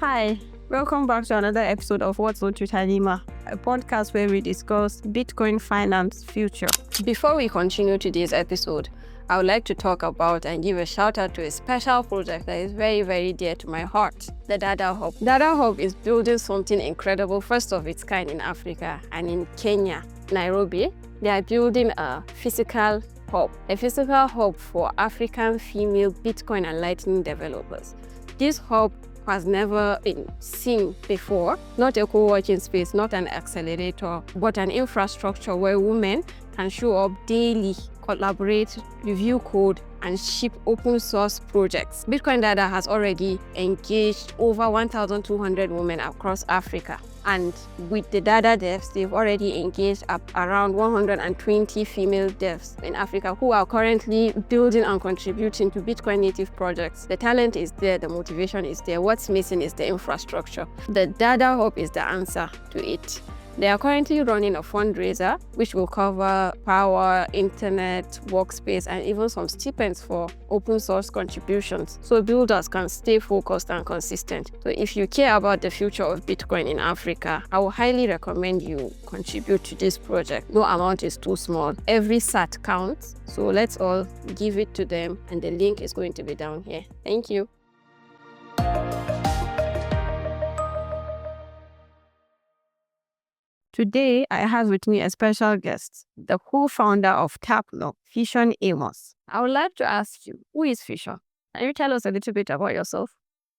Hi, welcome back to another episode of What's Haute with Halima, a podcast where we discuss Bitcoin finance future. Before we continue today's episode, I would like to talk about and give a shout out to a special project that is very, very dear to my heart, the Dada Hub. Dada Hub is building something incredible, first of its kind in Africa and in Kenya, Nairobi. They are building a physical hub for African female Bitcoin and Lightning developers. This hub has never been seen before. Not a co-working space, not an accelerator, but an infrastructure where women can show up daily, collaborate, review code, and ship open source projects. Bitcoin Dada has already engaged over 1,200 women across Africa. And with the Dada devs, they've already engaged up around 120 female devs in Africa who are currently building and contributing to Bitcoin native projects. The talent is there, the motivation is there. What's missing is the infrastructure. The Dada Hub is the answer to it. They are currently running a fundraiser which will cover power, internet, workspace, and even some stipends for open source contributions, so builders can stay focused and consistent. So if you care about the future of Bitcoin in Africa, I would highly recommend you contribute to this project. No amount is too small. Every sat counts, so let's all give it to them, and the link is going to be down here. Thank you. Today, I have with me a special guest, the co-founder of Tapnob, FishOn Amos. I would like to ask you, who is FishOn? Can you tell us a little bit about yourself?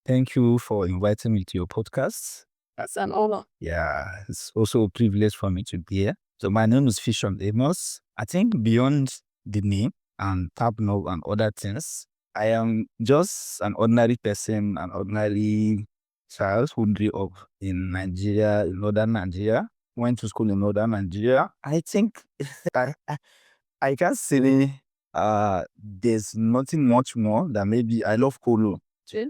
Thank you for inviting me to your podcast. That's an honor. Yeah, it's also a privilege for me to be here. So my name is FishOn Amos. I think beyond the name and Tapnob and other things, I am just an ordinary person, an ordinary child who grew up in Nigeria, in northern Nigeria. Went to school in northern Nigeria. I think I can say there's nothing much more than maybe I love polo.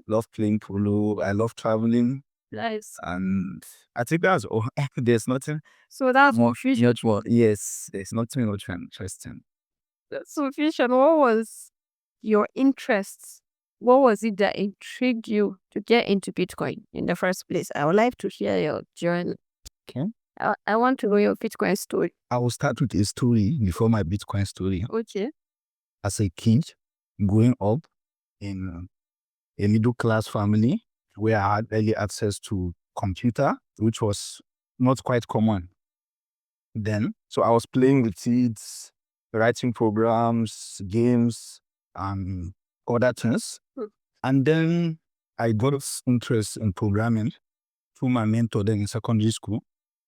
Love playing polo. I love traveling. Nice. And I think that's all. There's nothing. So that's more FishOn. Yes, there's nothing much interesting. So FishOn, what was your interests? What was it that intrigued you to get into Bitcoin in the first place? I would like to hear your journey. Okay. I want to know your Bitcoin story. I will start with a story before my Bitcoin story. Okay. As a kid, growing up in a middle class family where I had early access to computer, which was not quite common then. So I was playing with it, writing programs, games, and other things. And then I got interest in programming through my mentor then in secondary school.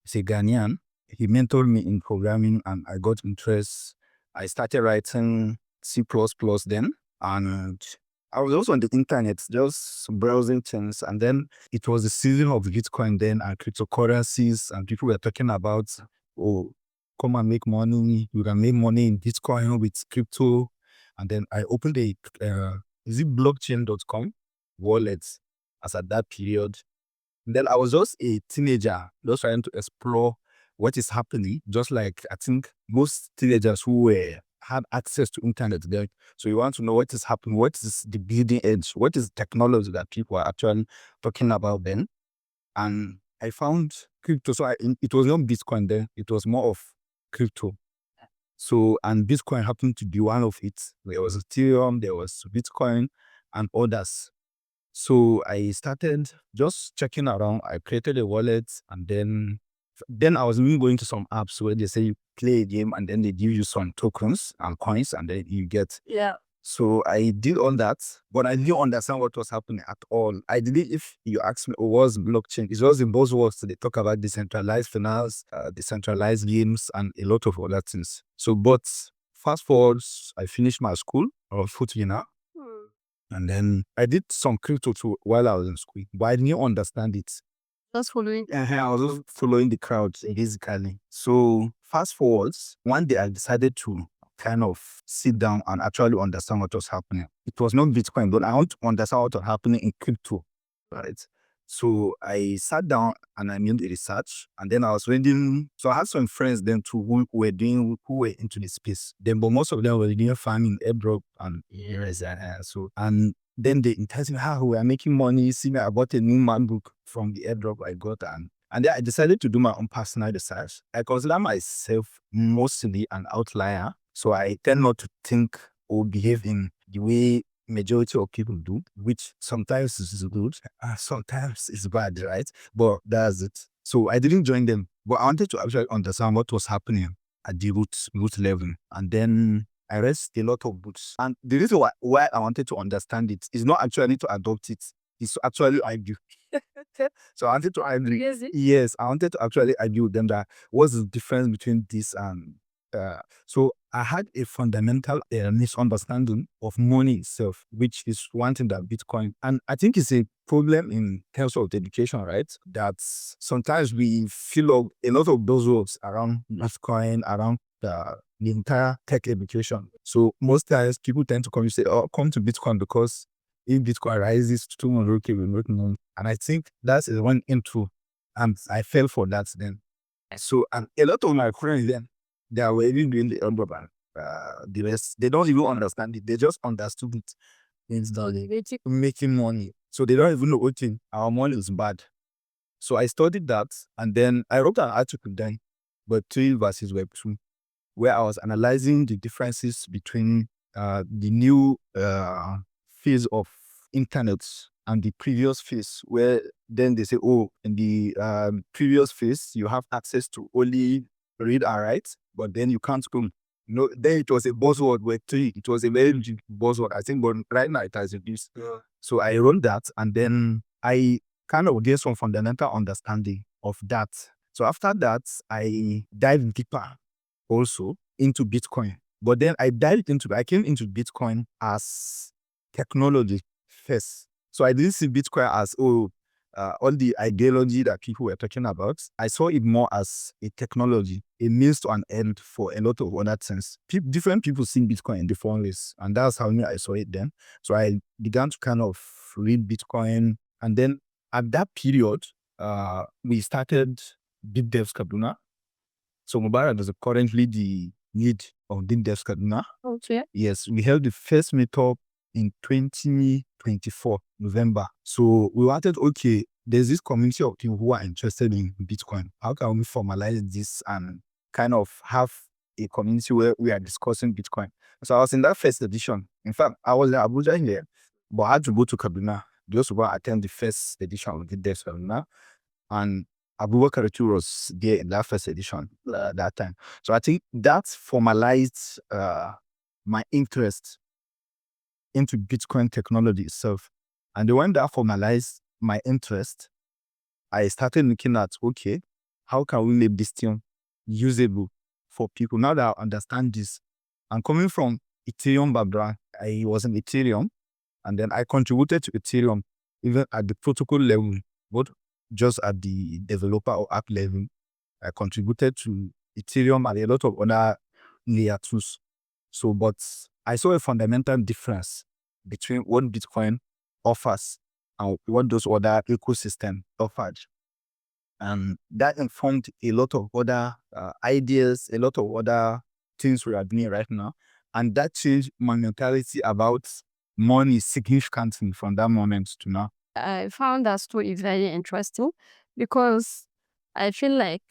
He's a Ghanaian. He mentored me in programming and I got interest. I started writing C++ then. And I was also on the internet, just browsing things. And then it was the season of Bitcoin then and cryptocurrencies. And people were talking about, oh, come and make money. You can make money in Bitcoin with crypto. And then I opened a, is it blockchain.com wallet as at that period. Then I was just a teenager, just trying to explore what is happening, just like I think most teenagers who had access to internet there. So you want to know what is happening, what is the bleeding edge, what is technology that people are actually talking about then. And I found crypto. So it was not Bitcoin then, it was more of crypto. So, and Bitcoin happened to be one of it. There was Ethereum, there was Bitcoin and others. So I started just checking around. I created a wallet and then I was even going to some apps where they say you play a game and then they give you some tokens and coins and then you get. Yeah. So I did all that, but I didn't understand what was happening at all. I didn't, if you ask me, what was blockchain? It was in buzzwords. They talk about decentralized finance, decentralized games, and a lot of other things. So, but fast forward, I finished my school. I was 14 now. And then I did some crypto too while I was in school, but I didn't understand it. Just following. I was just following the crowd, basically. So fast forwards, one day I decided to kind of sit down and actually understand what was happening. It was not Bitcoin, but I want to understand what was happening in crypto, right? So I sat down and I made the research, and then I was reading. So I had some friends then too who were into the space. Then, but most of them were doing farming, airdrop, and yes, and then they enticed me, how we are making money. See me, I bought a new MacBook from the airdrop I got, and then I decided to do my own personal research. I consider myself mostly an outlier, so I tend not to think or behave in the way majority of people do, which sometimes is good, sometimes is bad, right? But that's it. So I didn't join them, but I wanted to actually understand what was happening at the root level. And then I read a lot of books. And the reason why I wanted to understand it is not actually to adopt it, it's to actually argue. So I wanted to argue. Yes, I wanted to actually argue with them that what's the difference between this and so I had a fundamental misunderstanding of money itself, which is one thing that Bitcoin, and I think it's a problem in terms of education, right? That sometimes we fill up a lot of those words around Bitcoin, around the entire tech education. So most times people tend to come and say, oh, come to Bitcoin because if Bitcoin rises to 200K, we're not known. And I think that's the one into, and I fell for that then. So, and a lot of my friends then, they are even doing the urban, the rest. They don't even understand it. They just understood it. It's making money. So they don't even know what thing. Our money is bad. So I studied that, and then I wrote an article then, but 3 versus Web 2, where I was analyzing the differences between the new phase of internet and the previous phase, where then they say, oh, in the previous phase, you have access to only read and write, but then you can't go. Then it was a buzzword, Web 3. It was a very big buzzword, I think, but right now it has reduced. Yeah. So I wrote that, and then I kind of get some fundamental understanding of that. So after that, I dived deeper also into Bitcoin. But then I came into Bitcoin as technology first. So I didn't see Bitcoin as, all the ideology that people were talking about. I saw it more as a technology, a means to an end for a lot of other things. Different people see Bitcoin in different ways. And that's how I saw it then. So I began to kind of read Bitcoin. And then at that period, we started Big Devs Kaduna. So Mubarak is currently the lead of Big Devs Kaduna. Okay. Yes, we held the first meetup in 2024, November. So we wanted, okay, there's this community of people who are interested in Bitcoin. How can we formalize this and kind of have a community where we are discussing Bitcoin? So I was in that first edition. In fact, I was in Abuja here, but I had to go to Kaduna just to go attend the first edition of the Devs Kaduna. And Abubakar too was there in that first edition that time. So I think that formalized my interest into Bitcoin technology itself. And then when that formalized my interest, I started looking at, okay, how can we make this thing usable for people? Now that I understand this, and coming from Ethereum background, I was in Ethereum, and then I contributed to Ethereum even at the protocol level, both just at the developer or app level. I contributed to Ethereum and a lot of other layer tools. So, but I saw a fundamental difference between what Bitcoin offers and what those other ecosystem offered. And that informed a lot of other ideas, a lot of other things we are doing right now. And that changed my mentality about money significantly from that moment to now. I found that story very interesting because I feel like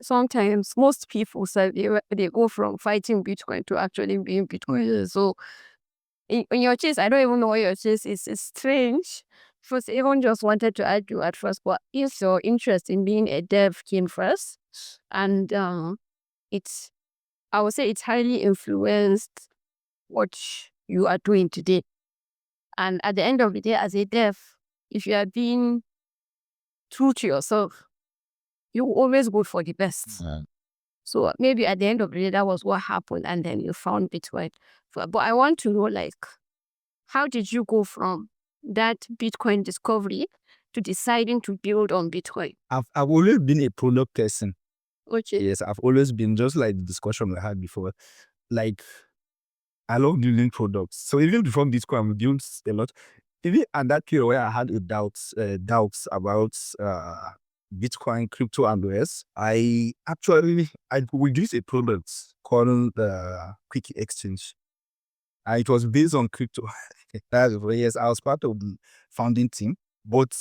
sometimes most people say they go from fighting Bitcoin to actually being Bitcoin. So in your case, I don't even know what your case is. It's strange. First, everyone just wanted to argue at first, but if your interest in being a dev came first, and it's, I would say it's highly influenced what you are doing today. And at the end of the day, as a dev, if you are being true to yourself, you always go for the best. Yeah. So maybe at the end of the day, that was what happened, and then you found Bitcoin. But I want to know, like, how did you go from that Bitcoin discovery to deciding to build on Bitcoin? I've always been a product person. Okay. Yes, I've always been, just like the discussion we had before. Like, I love building products. So even before Bitcoin, we built a lot. Even at that period where I had doubts about Bitcoin, crypto, and the rest, we used a product called the Quick Exchange. It was based on crypto. That's yes, I was part of the founding team, but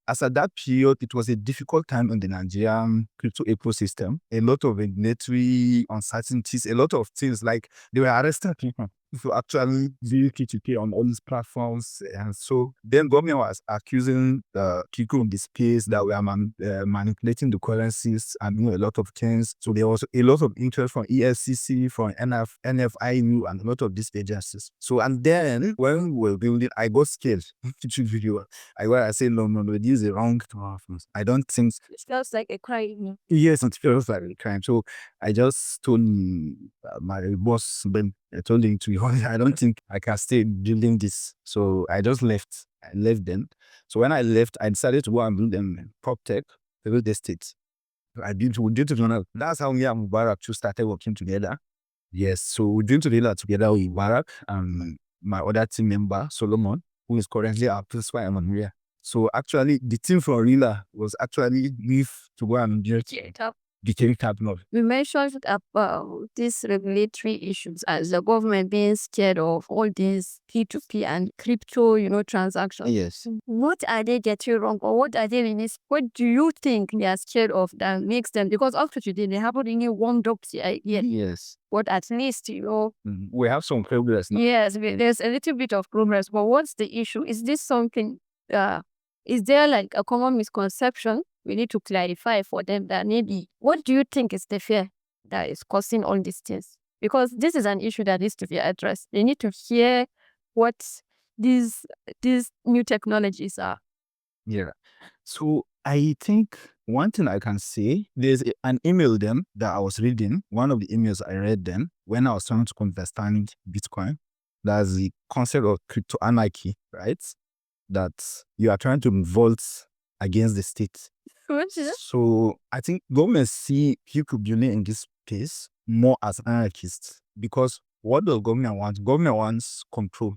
as at that period, it was a difficult time in the Nigerian crypto ecosystem. A lot of regulatory uncertainties, a lot of things like they were arresting people to actually do P2P on all these platforms. And so then government was accusing the people in the space that we are manipulating the currencies and doing a lot of things. So there was a lot of interest from ESCC, from NFIU, and a lot of these agencies. So, and then when we were building, I got scared. I said, no, this is the wrong thing. I don't think. It feels like a crime. Yes, it feels like a crime. So I just told my boss, Ben, I told him to be honest, I don't think I can stay building this. So I just left. I left them. So when I left, I decided to go and build them prop tech, real estate. We did it. That's how me and Mubarak started working together. Yes, so we did together with Mubarak and my other team member, Solomon, who is currently our principal engineer. So actually, the team from Rila was actually leave to go and do became Tapnob. We mentioned about these regulatory issues as the government being scared of all these P2P and crypto, transactions. Yes. What are they getting wrong, or what are they really? What do you think they are scared of that makes them? Because up to today, they haven't really warmed up the idea. Yes. But at least, we have some progress now. Yes, there's a little bit of progress. But what's the issue? Is this something? Is there like a common misconception? We need to clarify for them that maybe, what do you think is the fear that is causing all these things? Because this is an issue that needs to be addressed. They need to hear what these new technologies are. Yeah. So I think one thing I can say, there's an email then that I was reading. One of the emails I read then when I was trying to understand Bitcoin, that's the concept of crypto anarchy, right? That you are trying to revolt against the state. So I think government see people building in this space more as anarchists, because what does government want? Government wants control.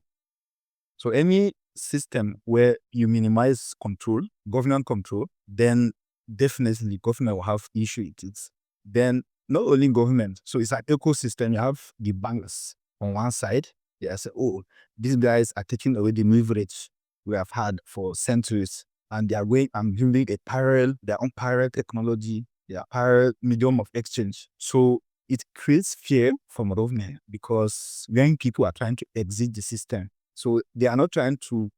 So any system where you minimize control, government control, then definitely government will have issue with it. Then not only government, so it's an ecosystem. You have the banks on one side. They say, oh, these guys are taking away the leverage we have had for centuries, and they are going and building their own parallel technology, their parallel medium of exchange. So it creates fear from government, because when people are trying to exit the system, so they are not trying to.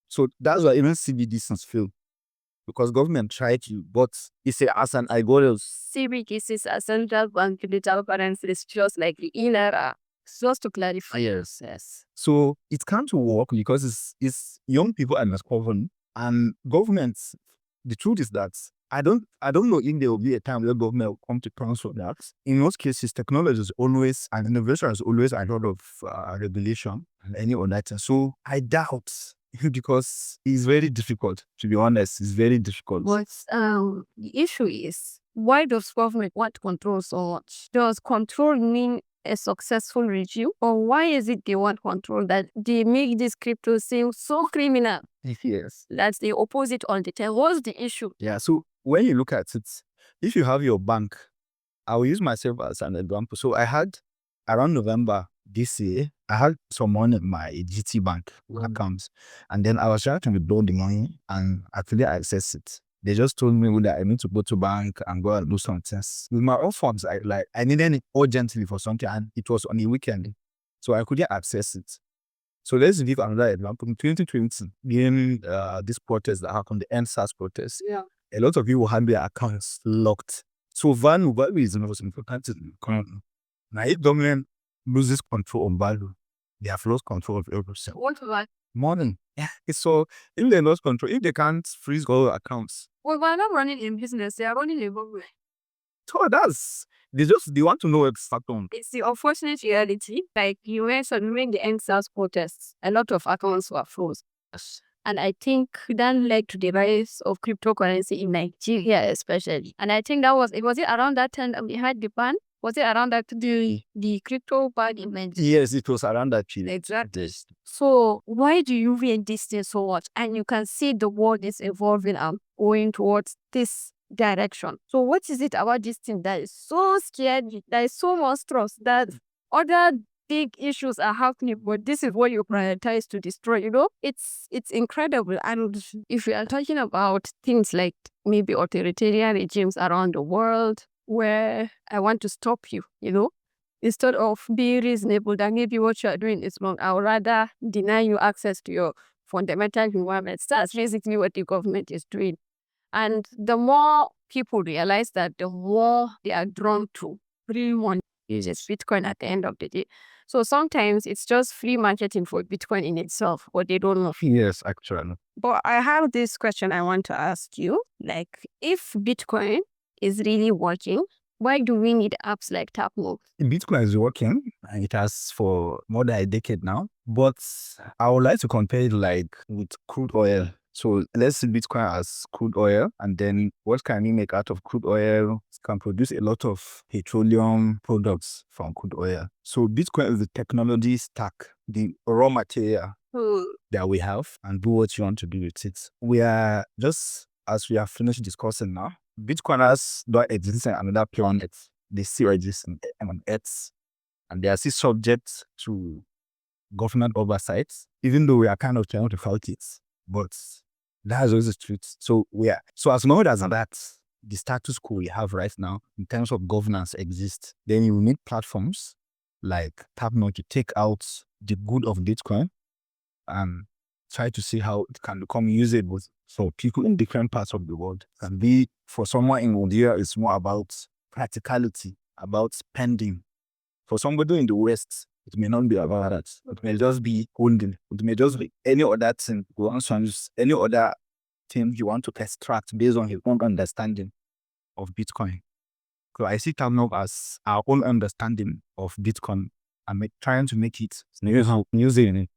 So that's why even CBDCs fail, because government try to, but it's as an algorithm. CBDC is a central bank digital currency. It's just like the INR. Just to clarify. Yes. So it can't work because it's young people are not governed, and governments. The truth is that I don't know if there will be a time where government will come to terms for that. In most cases, technology is always, and innovation is always a lot of regulation and any other thing. So I doubt, because it's very difficult, to be honest. It's very difficult. But the issue is, why does government want control so much? Does control mean a successful regime, or why is it they want control that they make this crypto seem so criminal? Yes. That's the opposite all the time. What's the issue? Yeah. So when you look at it, if you have your bank, I will use myself as an example. So I had around November this year, I had some money in my GT bank account, and then I was trying to withdraw the money, and actually I accessed it. They just told me that I need to go to bank and go and do some tests. With my own funds, I needed it urgently for something, and it was on a weekend, so I couldn't access it. So let's give another example. In 2020, during this protest that happened, the NSAS protest, a lot of people had their accounts locked. So value is the most important in the economy. Now, if government loses control of value, they have lost control of everything. What about Modern. Yeah. So if they lost control, if they can't freeze all accounts. Well, we're not running in business, they are running a government. So they want to know what's happening. It's the unfortunate reality. Like you mentioned, during the NSAS protests, a lot of accounts were frozen. And I think that led to the rise of cryptocurrency in Nigeria especially. And I think it was around that time that we had the ban Was it around that the crypto bug you mentioned? Yes, it was around that period. Exactly. Yes. So why do you read this thing so much? And you can see the world is evolving and going towards this direction. So what is it about this thing that is so scary, that is so monstrous, that other big issues are happening, but this is what you prioritize to destroy, you know? It's incredible. And if we are talking about things like maybe authoritarian regimes around the world where I want to stop you, you know? Instead of being reasonable that maybe what you are doing is wrong, I would rather deny you access to your fundamental human rights. That's basically what the government is doing. And the more people realize that, the more they are drawn to free money uses Bitcoin at the end of the day. So sometimes it's just free marketing for Bitcoin in itself, but they don't know. Yes, actually. But I have this question I want to ask you. Like, if Bitcoin is really working, why do we need apps like Tapnob? Bitcoin is working. It has for more than a decade now. But I would like to compare it like with crude oil. So let's see Bitcoin as crude oil, and then what can we make out of crude oil? It can produce a lot of petroleum products from crude oil. So Bitcoin is the technology stack, the raw material that we have, and do what you want to do with it. We are just, as we have finished discussing now, Bitcoiners don't exist in another planet. They still exist on Earth, and they are still subject to government oversight, even though we are kind of trying to fight it. But that's always the truth. So as long as that, the status quo we have right now in terms of governance exists, then you need platforms like Tapnob to take out the good of Bitcoin and try to see how it can become usable for people in different parts of the world. And be for someone in Nigeria, it's more about practicality, about spending. For somebody in the West, it may not be about that. It may just be holding. It may just be any other thing. Any other thing you want to extract based on his own understanding of Bitcoin. So I see Tapnob as our own understanding of Bitcoin and trying to make it using it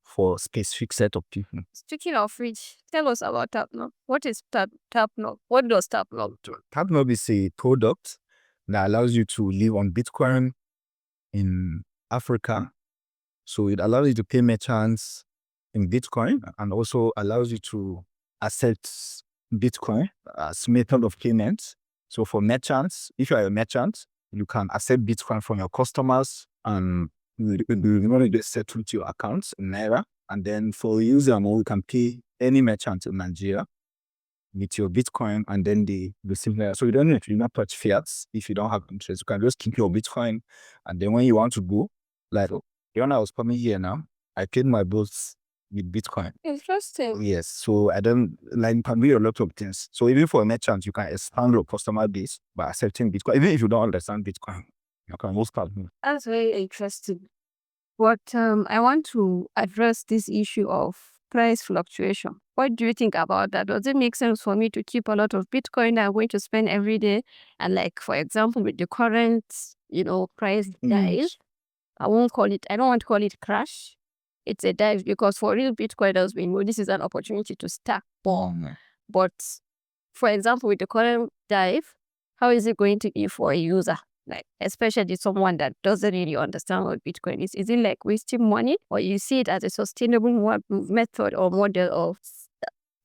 for specific set of people. Speaking of which, tell us about Tapnob. What is Tapnob? What does Tapnob do? Tapnob is a product that allows you to live on Bitcoin in Africa. So it allows you to pay merchants in Bitcoin and also allows you to accept Bitcoin as method of payment. So for merchants, if you are a merchant, you can accept Bitcoin from your customers and you want to just settle to your accounts in Naira. And then for user, you can pay any merchant in Nigeria with your Bitcoin, and then the similar. So you don't need to not touch fiats if you don't have interest. You can just keep your Bitcoin, and then when you want to go, like when I was coming here now, I paid my bills with Bitcoin. Interesting. Yes, so I don't like you can do a lot of things. So even for a merchant, you can expand your customer base by accepting Bitcoin. Even if you don't understand Bitcoin, you can most part. That's very interesting. But I want to address this issue of price fluctuation. What do you think about that? Does it make sense for me to keep a lot of Bitcoin that I'm going to spend every day? And like, for example, with the current, price dive, I don't want to call it crash. It's a dive because for real Bitcoiners, we know this is an opportunity to stack more. But for example, with the current dive, how is it going to be for a user? Like, especially someone that doesn't really understand what Bitcoin is. Is it like wasting money, or you see it as a sustainable method or model of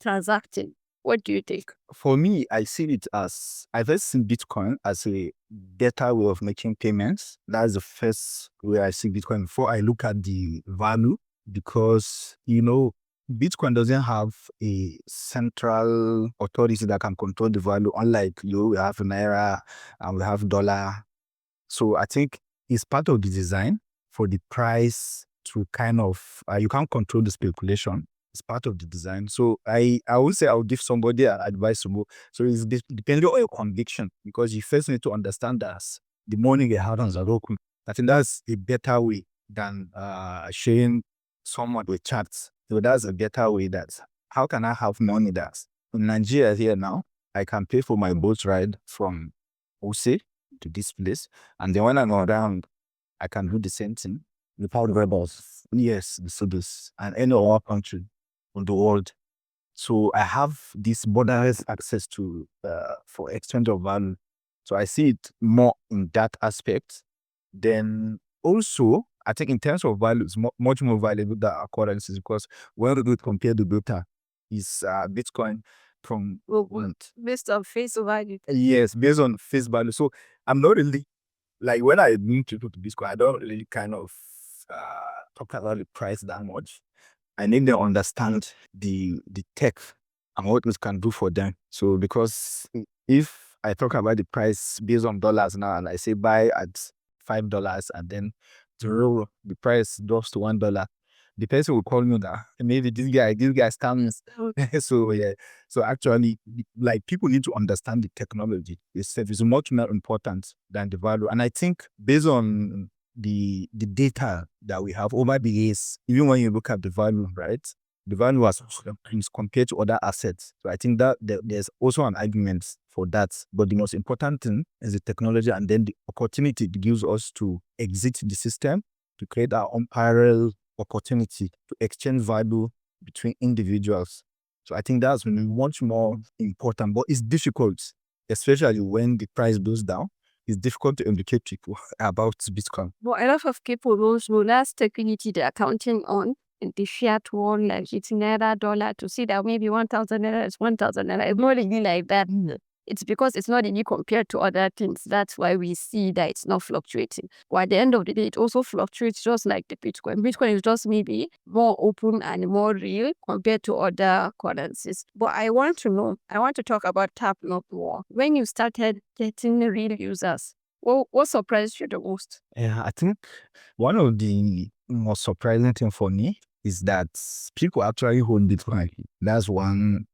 transacting? What do you think? For me, I see it as I've seen Bitcoin as a better way of making payments. That's the first way I see Bitcoin before I look at the value, because Bitcoin doesn't have a central authority that can control the value, unlike we have Naira and we have dollar. So I think it's part of the design for the price to kind of, you can't control the speculation. It's part of the design. So I would say I would give somebody an advice to move. So it's depending on your conviction, because you first need to understand that the money you have on Zaroku. I think that's a better way than sharing someone with charts. So that's a better way. That how can I have money that in Nigeria here now, I can pay for my boat ride from Ose to this place, and then when I'm around, I can do the same thing without rebels. Yes, the Sudus and any other country on the world. So I have this borderless access to for exchange of value. So I see it more in that aspect. Then also, I think in terms of value, it's much more valuable than our currencies, because when we compare the data, is Bitcoin from based on face value. yes, based on face value. So I'm not really like, when I meet people to Bitcoin, I don't really kind of talk about the price that much. I need them to understand the tech and what it can do for them. So because if I talk about the price based on dollars now, and I say buy at $5, and then the price drops to $1, the person will call me that maybe this guy scams. So yeah. So actually, like, people need to understand the technology itself is much more important than the value. And I think based on the data that we have over the years, even when you look at the value, right? The value has increased compared to other assets. So I think that there's also an argument for that. But the most important thing is the technology, and then the opportunity it gives us to exit the system, to create our own parallel opportunity to exchange value between individuals. So I think that's much more important. But it's difficult, especially when the price goes down. It's difficult to educate people about Bitcoin. But a lot of people don't know that's technically they're counting on in the fiat world, like it's naira, dollar, to see that maybe 1,000 naira is 1,000 naira. It's not really like that. It's because it's not really compared to other things. That's why we see that it's not fluctuating. But at the end of the day, it also fluctuates just like the Bitcoin. Bitcoin is just maybe more open and more real compared to other currencies. But I want to talk about Tapnob more. When you started getting real users, what surprised you the most? Yeah, I think one of the most surprising thing for me is that people actually hold Bitcoin. That's one.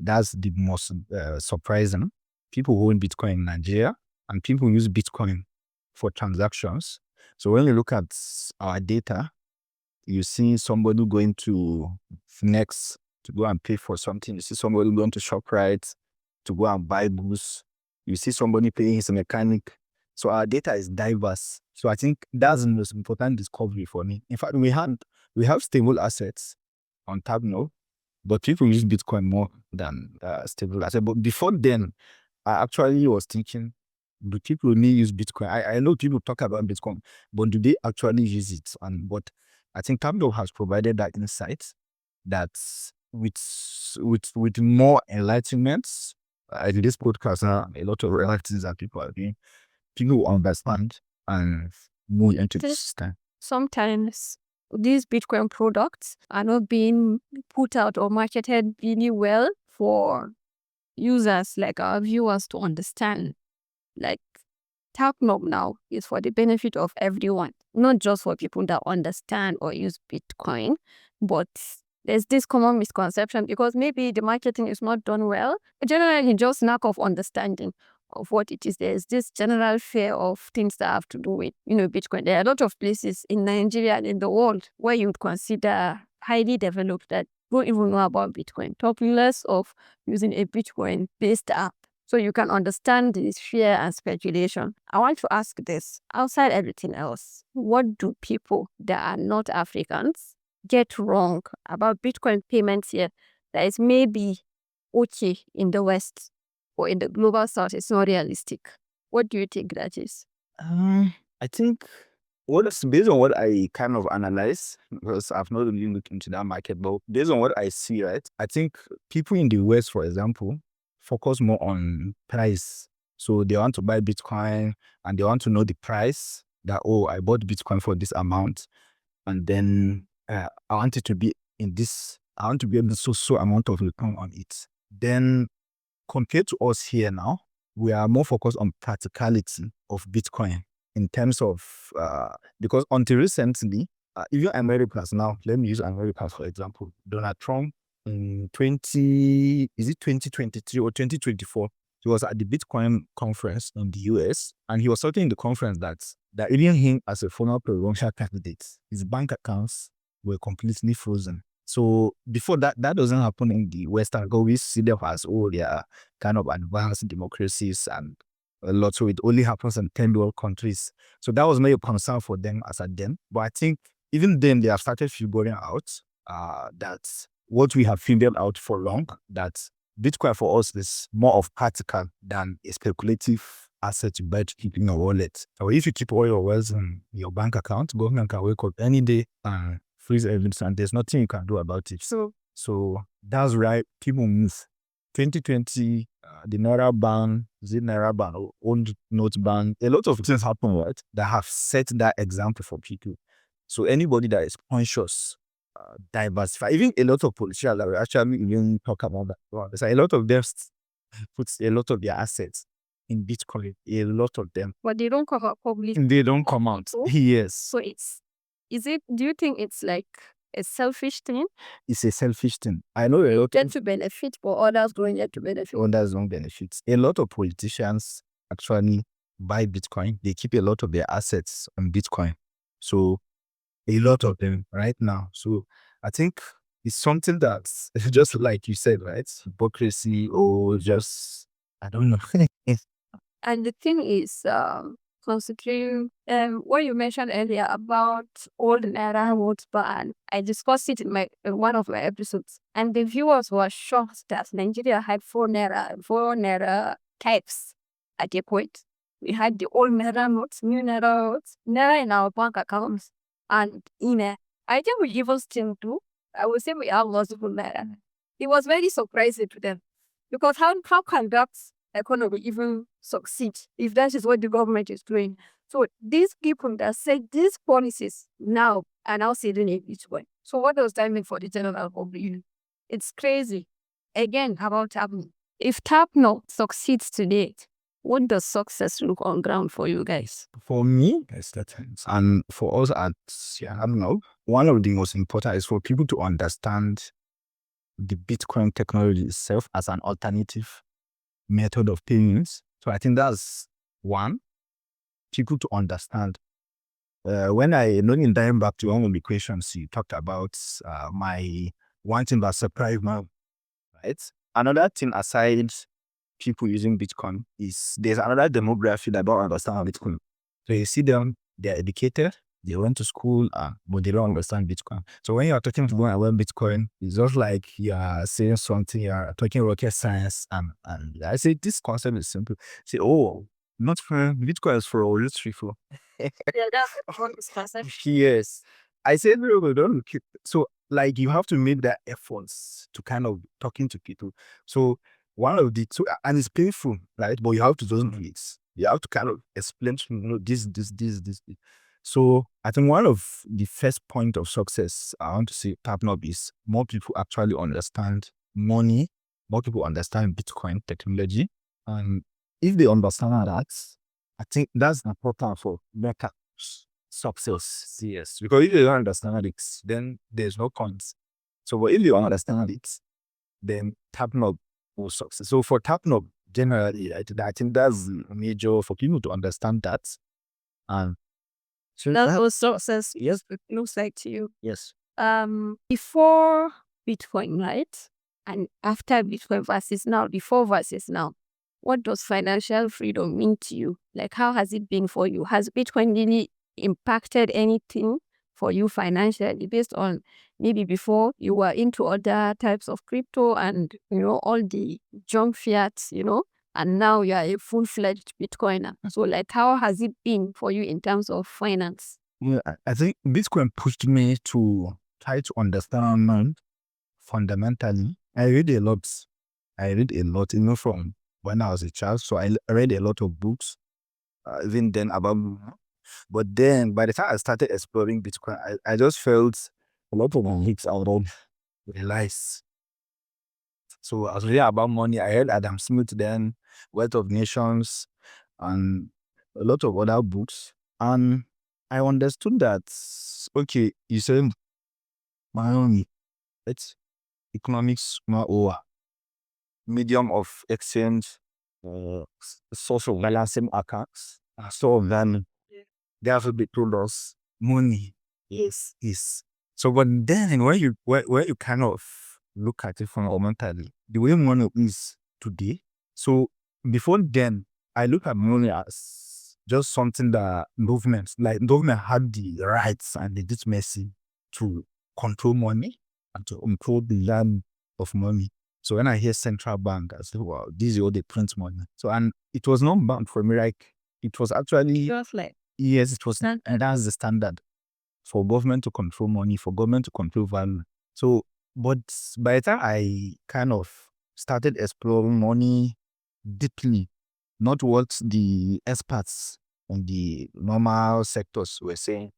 That's the most surprising. People hold Bitcoin in Nigeria, and people use Bitcoin for transactions. So when you look at our data, you see somebody going to Next to go and pay for something. You see somebody going to ShopRite to go and buy goods. You see somebody paying his mechanic. So our data is diverse. So I think that's the most important discovery for me. In fact, we have stable assets on Tabno, but people use Bitcoin more than stable assets. But before then, I actually was thinking, do people really use Bitcoin? I know people talk about Bitcoin, but do they actually use it? But I think Tabno has provided that insight that with more enlightenment, in this podcast, a lot of relatives that people are doing, people will understand and move into the system. Sometimes these Bitcoin products are not being put out or marketed really well for users like our viewers to understand. Like, Tapnob now is for the benefit of everyone, not just for people that understand or use Bitcoin. But there's this common misconception because maybe the marketing is not done well. Generally, just lack of understanding of what it is. There's this general fear of things that have to do with, Bitcoin. There are a lot of places in Nigeria and in the world where you would consider highly developed that don't even know about Bitcoin. Talk less of using a Bitcoin-based app. So you can understand this fear and speculation. I want to ask this. Outside everything else, what do people that are not Africans get wrong about Bitcoin payments here that is maybe okay in the West or in the global South? It's not realistic. What do you think that is? I think based on what I kind of analyze, because I've not really looked into that market, but based on what I see, right, I think people in the West, for example, focus more on price. So they want to buy Bitcoin and they want to know the price that, oh, I bought Bitcoin for this amount, and then I want it to be in this, I want to be able to so amount of return on it. Then compared to us here now, we are more focused on practicality of Bitcoin in terms of, because until recently, even Americans now, let me use America for example, Donald Trump in 2023 or 2024, he was at the Bitcoin conference in the US, and he was talking in the conference that even him as a former presidential candidate, his bank accounts were completely frozen. So before that doesn't happen in the Western world. We see them as, oh, they are kind of advanced democracies and a lot. So it only happens in 10 world countries. So that was not a concern for them as at then. But I think even then they have started figuring out that what we have figured out for long, that Bitcoin for us is more of practical than a speculative asset you buy to keep in your wallet. So if you keep all your wealth in your bank account, government can wake up any day and freeze everything, and there's nothing you can do about it. So that's right. People move. 2020, the Naira ban, Naira ban, old note ban, a lot of things happen, right, that have set that example for people. So anybody that is conscious, diversify. Even a lot of politicians that we actually even talk about that. There's a lot of them put a lot of their assets in Bitcoin. A lot of them. But they don't come out public. They don't come out. Yes. So do you think it's like a selfish thing? It's a selfish thing. I know a lot Get to benefit, but others don't get to benefit. Others don't benefit. A lot of politicians actually buy Bitcoin. They keep a lot of their assets on Bitcoin. So a lot of them right now. So I think it's something that's just like you said, right? Hypocrisy or just, I don't know. And the thing is, considering what you mentioned earlier about old Naira notes ban, I discussed it in one of my episodes, and the viewers were shocked that Nigeria had four Naira types at a point. We had the old Naira notes, new Naira notes, Naira in our bank accounts, and I think we even still do. I would say we have multiple Naira. It was very surprising to them, because how can that economy even succeed if that is what the government is doing? So these people that say these policies now are now sitting in Bitcoin. So what does that mean for the general public? It's crazy. Again, about Tapnob. If Tapnob succeeds today, what does success look on ground for you guys? For me, and for us at Tapnob, one of the most important is for people to understand the Bitcoin technology itself as an alternative method of payments. So I think that's one, people to understand. When in diving back to one of the questions you talked about, my one thing that surprised me, right? Another thing aside people using Bitcoin is there's another demography that don't understand Bitcoin. So you see them, they're educated, they went to school, but they don't understand Bitcoin. So when you're talking to them about Bitcoin, it's just like you're saying something, you're talking rocket science, and I say this concept is simple. Say, oh, not for Bitcoin is for all rich people. Yeah, that's the concept. Yes. I said, no, don't keep. So, like, you have to make that efforts to kind of talking to people. So, one of the two, and it's painful, right? But you have to just do it. You have to kind of explain to this. So, I think one of the first point of success I want to say Tapnob is more people actually understand money, more people understand Bitcoin technology, and if they understand that, I think that's important for better success. Yes, because if you don't understand it, then there's no cons. So, but if you understand it, then Tapnob will success. So for Tapnob, generally, I think that's major for people to understand that. And so That's what success yes, looks like to you. yes. Before Bitcoin, right? And after Bitcoin versus now, before versus now, what does financial freedom mean to you? Like, how has it been for you? Has Bitcoin really impacted anything for you financially based on maybe before you were into other types of crypto and, all the junk fiat, and now you are a full-fledged Bitcoiner. So, like, how has it been for you in terms of finance? Yeah, I think Bitcoin pushed me to try to understand fundamentally. I read a lot, from when I was a child. So I read a lot of books, even then about. But then by the time I started exploring Bitcoin, I just felt a lot of hits I would realize. So I was reading about money. I read Adam Smith then, Wealth of Nations, and a lot of other books. And I understood that, okay, you said money, it's economics, or medium of exchange, source of balancing accounts, so then they have a bit told us money is. So but then when you kind of look at it fundamentally, the way money is today. So before then, I look at money as just something that government had the rights and the legitimacy to control money and to control the land of money. So when I hear central bank, I say, wow, this is all they print money. So, and it was not banned for me. Like, it was actually, Just like yes, it was, and that's the standard for government to control money, for government to control value. So, but by the time I kind of started exploring money deeply, not what the experts on the normal sectors were saying,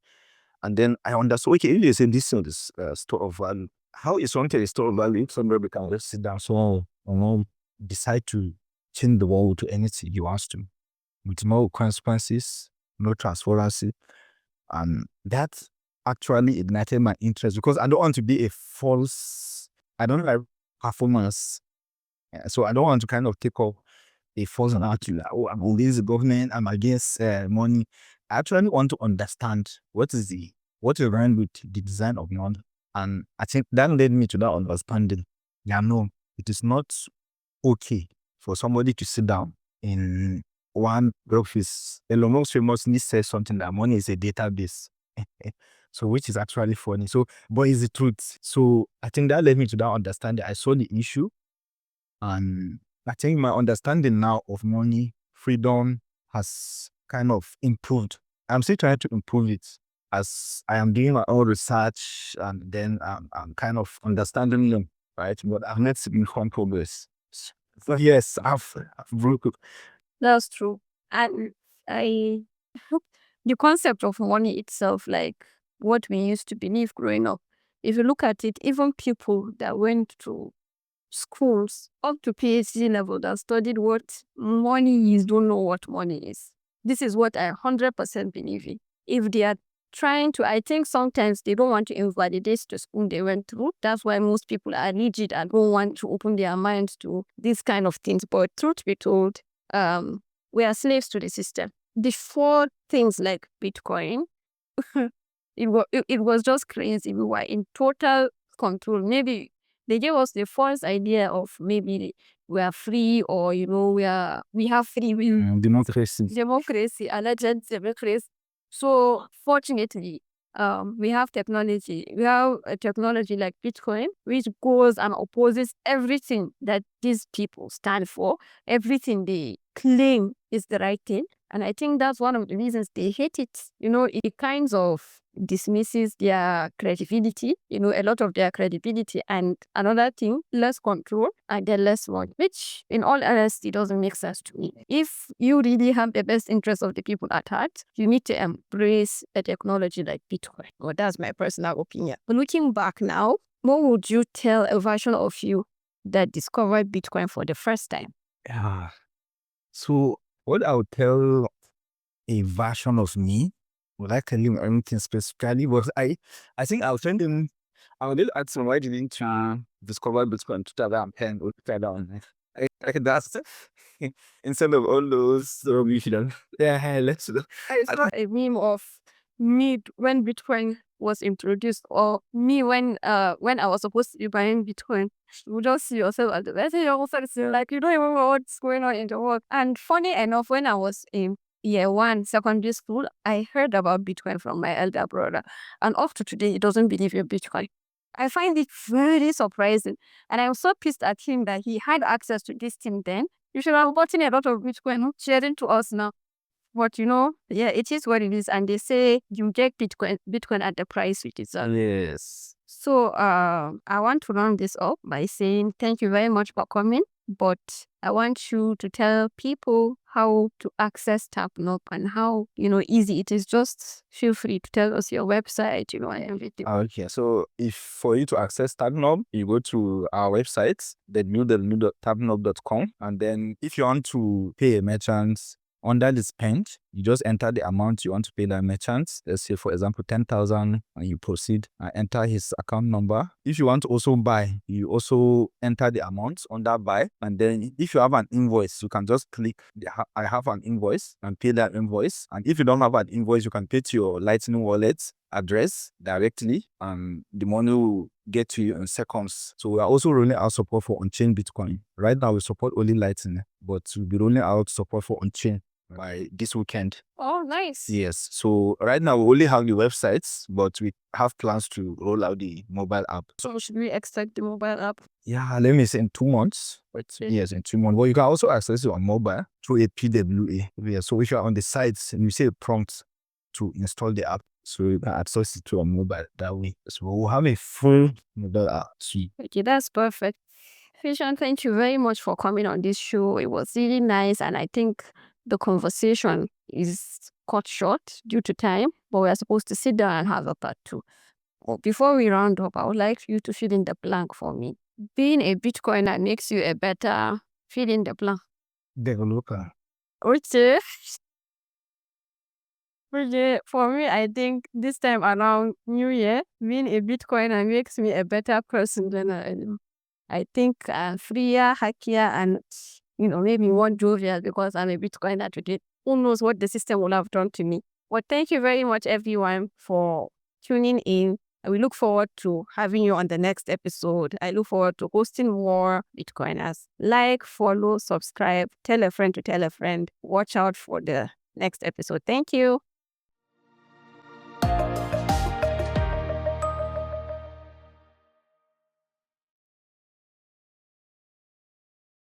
and then I understood, okay, if they say this is this store of value, how is something a store of value if somebody can just sit down, so decide to change the world to anything he wants to, with no consequences, no transparency. And that actually ignited my interest because I don't want to be a false, I don't like performance. So I don't want to kind of take up a false narrative, like, oh, I'm against the government, I'm against money. I actually want to understand what is around with the design of money. And I think that led me to that understanding. Yeah, no, it is not okay for somebody to sit down in one office. Elon Musk famously says something that money is a database. So, which is actually funny. So, but it's the truth. So, I think that led me to that understanding. I saw the issue, and I think my understanding now of money, freedom has kind of improved. I'm still trying to improve it as I am doing my own research, and then I'm kind of understanding them, right? But I've made significant progress. So yes, I've broken. that's true. And I the concept of money itself, like what we used to believe growing up, if you look at it, even people that went to schools up to PhD level that studied what money is don't know what money is. This is what I 100% believe in. If they are trying to, I think sometimes they don't want to invalidate the school they went through. That's why most people are rigid and don't want to open their minds to these kind of things. But truth be told, we are slaves to the system. Before things like Bitcoin, it was just crazy. We were in total control. Maybe they gave us the false idea of maybe we are free, or we have free will. Democracy, alleged democracy. So fortunately, we have technology. We have a technology like Bitcoin, which goes and opposes everything that these people stand for, everything they claim is the right thing. And I think that's one of the reasons they hate it. It kinds of dismisses their credibility, a lot of their credibility. And another thing, less control and then less money, which in all honesty doesn't make sense to me. If you really have the best interest of the people at heart, you need to embrace a technology like Bitcoin. Well, that's my personal opinion. But looking back now, what would you tell a version of you that discovered Bitcoin for the first time? Yeah. So what I would tell a version of me, would I tell him anything specifically? Was I think I'll send him. I will ask him, why didn't you discover Bitcoin in 2010 or 2000? That's instead of all those rubbish. Yeah, let's do. It's not a meme of me when Bitcoin was introduced, or me when I was supposed to be buying Bitcoin. You just see yourself at the best. You also see, like, you don't even know what's going on in the world. And funny enough, when I was in year one secondary school, I heard about Bitcoin from my elder brother, and up to today, he doesn't believe in Bitcoin. I find it very surprising, and I'm so pissed at him that he had access to this thing then. You should have gotten a lot of Bitcoin sharing to us now. But yeah, it is what it is. And they say you get Bitcoin at the price it is. Yes. So I want to round this up by saying thank you very much for coming. But I want you to tell people how to access Tapnob and how easy it is. Just feel free to tell us your website, and everything. Okay, so if for you to access Tapnob, you go to our website, www.tapnob.com, and then if you want to pay a merchant under the spend, you just enter the amount you want to pay that merchant. Let's say, for example, 10,000, and you proceed and enter his account number. If you want to also buy, you also enter the amount on that buy, and then if you have an invoice, you can just click I have an invoice and pay that invoice. And if you don't have an invoice, you can pay to your Lightning wallet address directly, and the money will get to you in seconds. So we are also rolling out support for on-chain Bitcoin. Right now we support only Lightning, but we'll be rolling out support for on-chain. by this weekend. Oh, nice. Yes. So right now we only have the websites, but we have plans to roll out the mobile app. So should we expect the mobile app? Yeah, let me say in 2 months. Yes, in 2 months. But you can also access it on mobile through a PWA. Yeah, so if you're on the sites and you see a prompt to install the app, so you can access it to a mobile that way. So we'll have a full mobile app. Okay, that's perfect. FishOn, thank you very much for coming on this show. It was really nice, and I think the conversation is cut short due to time, but we are supposed to sit down and have a part two. But before we round up, I would like you to fill in the blank for me. Being a Bitcoiner makes you a better fill in the blank. Developer. Okay. For me, I think this time around New Year, being a Bitcoiner makes me a better person than I am. I think I'm freer, happier, and maybe more jovial because I'm a Bitcoiner today. Who knows what the system will have done to me? But thank you very much, everyone, for tuning in. We look forward to having you on the next episode. I look forward to hosting more Bitcoiners. Like, follow, subscribe, tell a friend to tell a friend. Watch out for the next episode. Thank you.